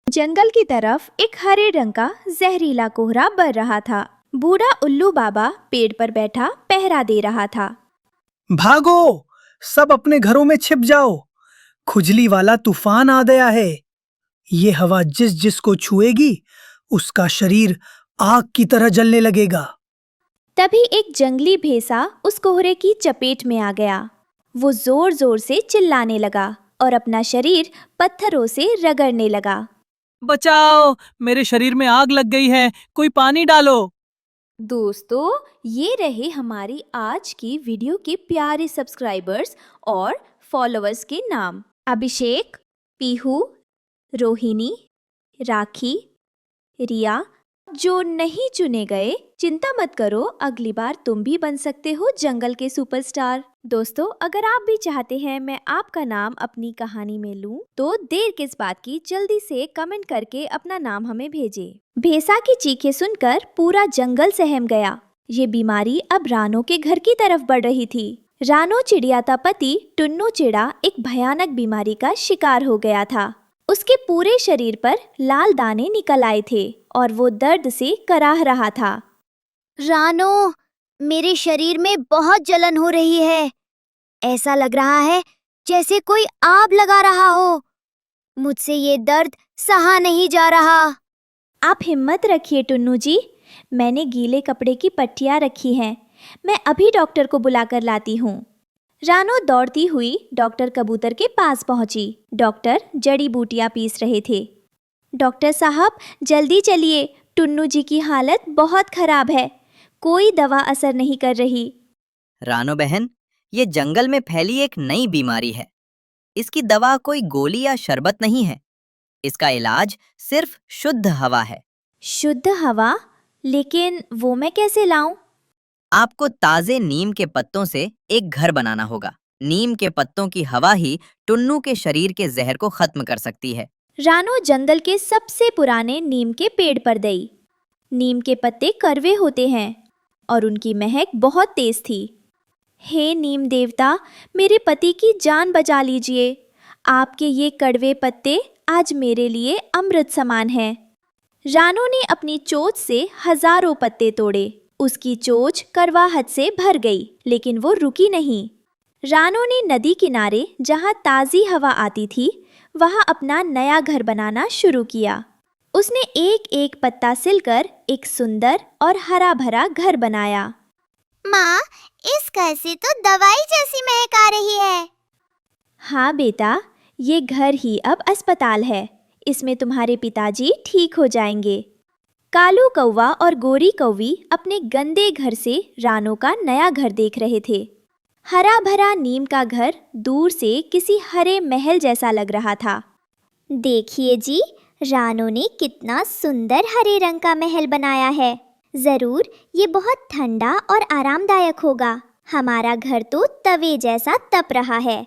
जंगल की तरफ एक हरे रंग का जहरीला कोहरा बढ़ रहा था। बूढ़ा उल्लू बाबा पेड़ पर बैठा पहरा दे रहा था। भागो, सब अपने घरों में छिप जाओ। खुजली वाला तूफान आ गया है। ये हवा जिस जिसको छुएगी उसका शरीर आग की तरह जलने लगेगा। तभी एक जंगली भेसा उस कोहरे की चपेट में आ गया। वो जोर जोर से चिल्लाने लगा और अपना शरीर पत्थरों से रगड़ने लगा। बचाओ, मेरे शरीर में आग लग गई है, कोई पानी डालो। दोस्तों, ये रहे हमारी आज की वीडियो के प्यारे सब्सक्राइबर्स और फॉलोअर्स के नाम। अभिषेक, पीहू, रोहिणी, राखी, रिया। जो नहीं चुने गए, चिंता मत करो, अगली बार तुम भी बन सकते हो जंगल के सुपरस्टार। दोस्तों, अगर आप भी चाहते हैं मैं आपका नाम अपनी कहानी में लूं, तो देर किस बात की, जल्दी से कमेंट करके अपना नाम हमें भेजें। भेसा की चीखें सुनकर पूरा जंगल सहम गया। ये बीमारी अब रानो के घर की तरफ बढ़ रही थी। रानो चिड़िया का पति टुन्नू चिड़ा एक भयानक बीमारी का शिकार हो गया था। उसके पूरे शरीर पर लाल दाने निकल आए थे और वो दर्द से कराह रहा था। रानो, मेरे शरीर में बहुत जलन हो रही है। ऐसा लग रहा है जैसे कोई आग लगा रहा हो। मुझसे ये दर्द सहा नहीं जा रहा। आप हिम्मत रखिए टुन्नू जी, मैंने गीले कपड़े की पट्टियाँ रखी हैं। मैं अभी डॉक्टर को बुलाकर लाती हूँ। रानो दौड़ती हुई डॉक्टर कबूतर के पास पहुंची। डॉक्टर जड़ी बूटियाँ पीस रहे थे। डॉक्टर साहब, जल्दी चलिए, टुन्नू जी की हालत बहुत खराब है। कोई दवा असर नहीं कर रही। रानो बहन, ये जंगल में फैली एक नई बीमारी है। इसकी दवा कोई गोली या शरबत नहीं है। इसका इलाज सिर्फ शुद्ध हवा है। शुद्ध हवा? लेकिन वो मैं कैसे लाऊं? आपको ताजे नीम के पत्तों से एक घर बनाना होगा। नीम के पत्तों की हवा ही टुन्नू के शरीर के जहर को खत्म कर सकती है। रानो जंगल के सबसे पुराने नीम के पेड़ पर गई। नीम के पत्ते कड़वे होते हैं और उनकी महक बहुत तेज थी। हे नीम देवता, मेरे पति की जान बचा लीजिए। आपके ये कड़वे पत्ते आज मेरे लिए अमृत समान हैं। रानो ने अपनी चोंच से हजारों पत्ते तोड़े। उसकी चोंच कड़वाहट से भर गई, लेकिन वो रुकी नहीं। रानो ने नदी किनारे जहाँ ताज़ी हवा आती थी, वहाँ अपना नया घर बनाना शुरू किया। उसने एक एक पत्ता सिलकर एक सुंदर और हरा भरा घर बनाया। माँ, इस घर से तो दवाई जैसी महक आ रही है। हाँ बेटा, ये घर ही अब अस्पताल है। इसमें तुम्हारे पिताजी ठीक हो जाएंगे। कालू कौवा और गोरी कौवी अपने गंदे घर से रानो का नया घर देख रहे थे। हरा भरा नीम का घर दूर से किसी हरे महल जैसा लग रहा था। देखिए जी, रानो ने कितना सुंदर हरे रंग का महल बनाया है। जरूर ये बहुत ठंडा और आरामदायक होगा। हमारा घर तो तवे जैसा तप रहा है।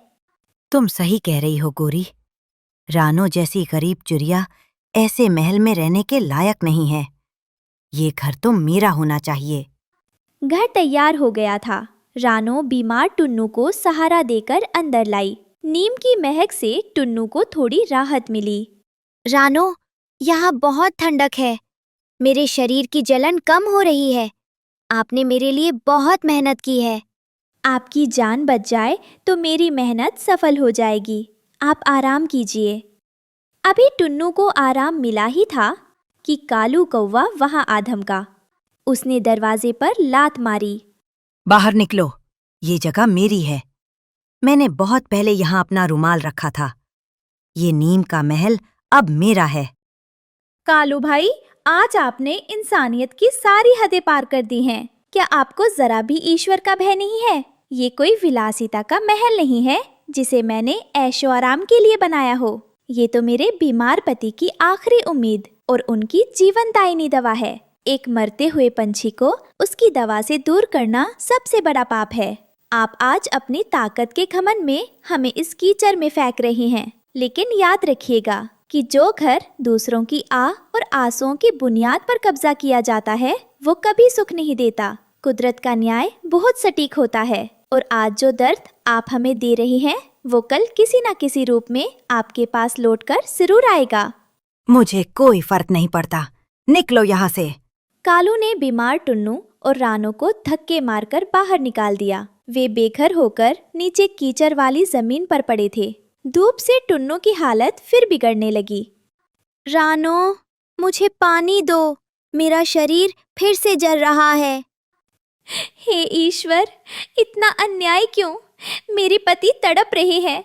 तुम सही कह रही हो गोरी। रानो जैसी गरीब चिड़िया ऐसे महल में रहने के लायक नहीं है। ये घर तो मेरा होना चाहिए। घर तैयार हो गया था। रानो बीमार टुन्नू को सहारा देकर अंदर लाई। नीम की महक से टुन्नू को थोड़ी राहत मिली। रानो, यहाँ बहुत ठंडक है। मेरे शरीर की जलन कम हो रही है। आपने मेरे लिए बहुत मेहनत की है। आपकी जान बच जाए तो मेरी मेहनत सफल हो जाएगी। आप आराम कीजिए। अभी टुन्नू को आराम मिला ही था कि कालू कौवा वहां आ धमका। उसने दरवाजे पर लात मारी। बाहर निकलो, ये जगह मेरी है। मैंने बहुत पहले यहाँ अपना रुमाल रखा था। ये नीम का महल अब मेरा है। कालू भाई, आज आपने इंसानियत की सारी हदें पार कर दी हैं। क्या आपको जरा भी ईश्वर का भय नहीं है? ये कोई विलासिता का महल नहीं है जिसे मैंने ऐशो आराम के लिए बनाया हो। ये तो मेरे बीमार पति की आखिरी उम्मीद और उनकी जीवनदायिनी दवा है। एक मरते हुए पंछी को उसकी दवा से दूर करना सबसे बड़ा पाप है। आप आज अपनी ताकत के घमंड में हमें इस कीचड़ में फेंक रहे हैं, लेकिन याद रखिएगा कि जो घर दूसरों की आह और आंसुओं की बुनियाद पर कब्जा किया जाता है, वो कभी सुख नहीं देता। कुदरत का न्याय बहुत सटीक होता है और आज जो दर्द आप हमें दे रही हैं, वो कल किसी न किसी रूप में आपके पास लौटकर जरूर आएगा। मुझे कोई फर्क नहीं पड़ता, निकलो यहाँ से। कालू ने बीमार टुन्नू और रानो को धक्के मारकर बाहर निकाल दिया। वे बेघर होकर नीचे कीचड़ वाली जमीन पर पड़े थे। धूप से टुन्नू की हालत फिर बिगड़ने लगी। रानो, मुझे पानी दो, मेरा शरीर फिर से जल रहा है। हे ईश्वर, इतना अन्याय क्यों? मेरे पति तड़प रहे हैं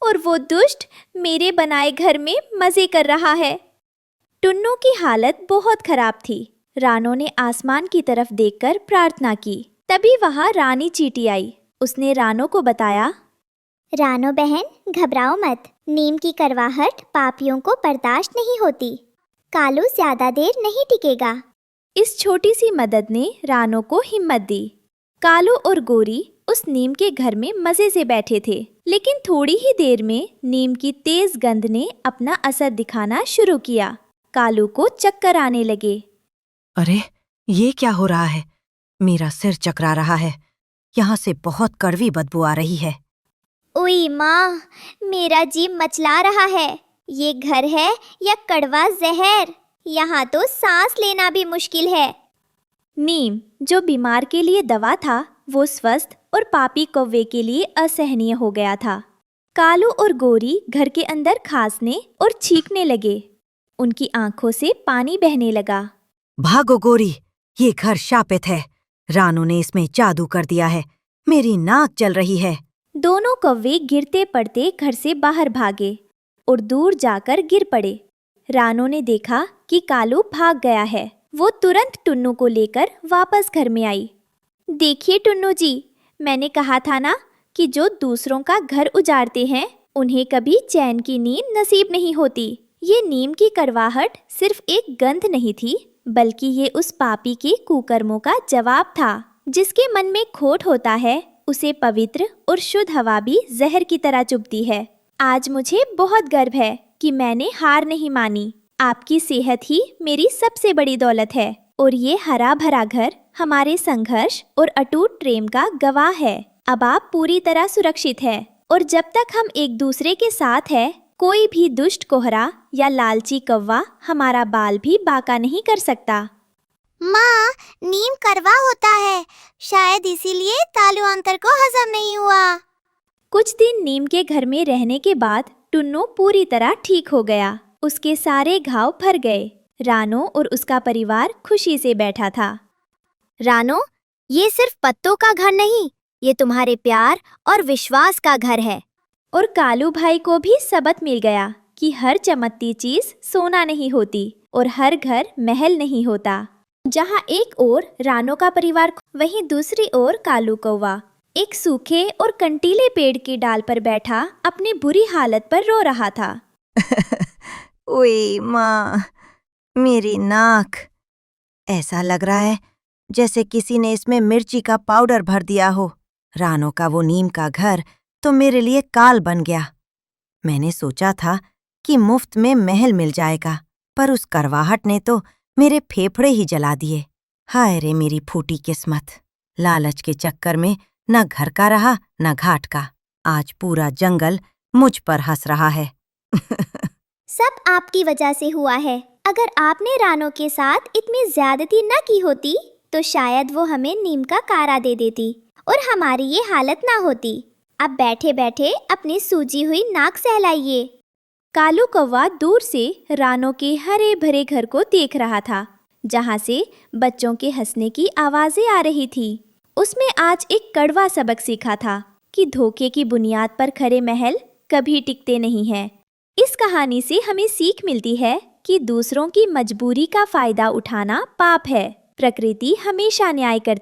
और वो दुष्ट मेरे बनाए घर में मजे कर रहा है। टुन्नू की हालत बहुत खराब थी। रानो ने आसमान की तरफ देखकर प्रार्थना की। तभी वहां रानी चींटी आई। उसने रानो को बताया, रानो बहन, घबराओ मत। नीम की करवाहट पापियों को बर्दाश्त नहीं होती। कालू ज्यादा देर नहीं टिकेगा। इस छोटी सी मदद ने रानो को हिम्मत दी। कालू और गोरी उस नीम के घर में मजे से बैठे थे, लेकिन थोड़ी ही देर में नीम की तेज गंध ने अपना असर दिखाना शुरू किया। कालू को चक्कर आने लगे। अरे, ये क्या हो रहा है? मेरा सिर चकरा रहा है। यहाँ से बहुत कड़वी बदबू आ रही है। ओई माँ, मेरा जी मचला रहा है। ये घर है या कड़वा जहर? यहाँ तो सांस लेना भी मुश्किल है। नीम, जो बीमार के लिए दवा था, वो स्वस्थ और पापी कौवे के लिए असहनीय हो गया था। कालू और गोरी घर के अंदर खांसने और छींकने लगे। उनकी आंखों से पानी बहने लगा। भागो गोरी, ये घर शापित है। रानू ने इसमें जादू कर दिया है। मेरी नाक जल रही है। दोनों कौवे गिरते पड़ते घर से बाहर भागे और दूर जाकर गिर पड़े। रानो ने देखा कि कालू भाग गया है। वो तुरंत टुन्नू को लेकर वापस घर में आई। देखिए टुन्नू जी, मैंने कहा था ना कि जो दूसरों का घर उजाड़ते हैं उन्हें कभी चैन की नींद नसीब नहीं होती। ये नीम की कड़वाहट सिर्फ एक गंध नहीं थी, बल्कि ये उस पापी के कुकर्मों का जवाब था। जिसके मन में खोट होता है, उसे पवित्र और शुद्ध हवा भी जहर की तरह चुभती है। आज मुझे बहुत गर्व है कि मैंने हार नहीं मानी। आपकी सेहत ही मेरी सबसे बड़ी दौलत है और ये हरा भरा घर हमारे संघर्ष और अटूट प्रेम का गवाह है। अब आप पूरी तरह सुरक्षित हैं और जब तक हम एक दूसरे के साथ हैं, कोई भी दुष्ट कोहरा या लालची कौवा हमारा बाल भी बांका नहीं कर सकता। माँ, नीम कड़वा होता है, शायद इसीलिए तालु अंतर को हजम नहीं हुआ। कुछ दिन नीम के घर में रहने के बाद टुन्नू पूरी तरह ठीक हो गया। उसके सारे घाव भर गए। रानो और उसका परिवार खुशी से बैठा था। रानो, ये सिर्फ पत्तों का घर नहीं, ये तुम्हारे प्यार और विश्वास का घर है। और कालू भाई को भी सबक मिल गया कि हर चमकती चीज सोना नहीं होती और हर घर महल नहीं होता। जहाँ एक ओर रानो का परिवार, वहीं दूसरी ओर कालू कौवा एक सूखे और कंटीले पेड़ की डाल पर बैठा अपनी बुरी हालत पर रो रहा था। ओए माँ, मेरी नाक। ऐसा लग रहा है जैसे किसी ने इसमें मिर्ची का पाउडर भर दिया हो। रानो का वो नीम का घर तो मेरे लिए काल बन गया। मैंने सोचा था कि मुफ्त में महल मिल जाएगा, पर उस करवाहट ने तो मेरे फेफड़े ही जला दिए। हाय रे मेरी फूटी किस्मत। लालच के चक्कर में न घर का रहा न घाट का। आज पूरा जंगल मुझ पर हंस रहा है। सब आपकी वजह से हुआ है। अगर आपने रानो के साथ इतनी ज्यादती न की होती तो शायद वो हमें नीम का कारा दे देती और हमारी ये हालत ना होती। अब बैठे बैठे अपनी सूजी हुई नाक सहलाइए। कालू कौवा दूर से रानो के हरे भरे घर को देख रहा था, जहाँ से बच्चों के हंसने की आवाजें आ रही थी। उसमें आज एक कड़वा सबक सीखा था कि धोखे की बुनियाद पर खड़े महल कभी टिकते नहीं हैं। इस कहानी से हमें सीख मिलती है कि दूसरों की मजबूरी का फायदा उठाना पाप है। प्रकृति हमेशा न्याय करती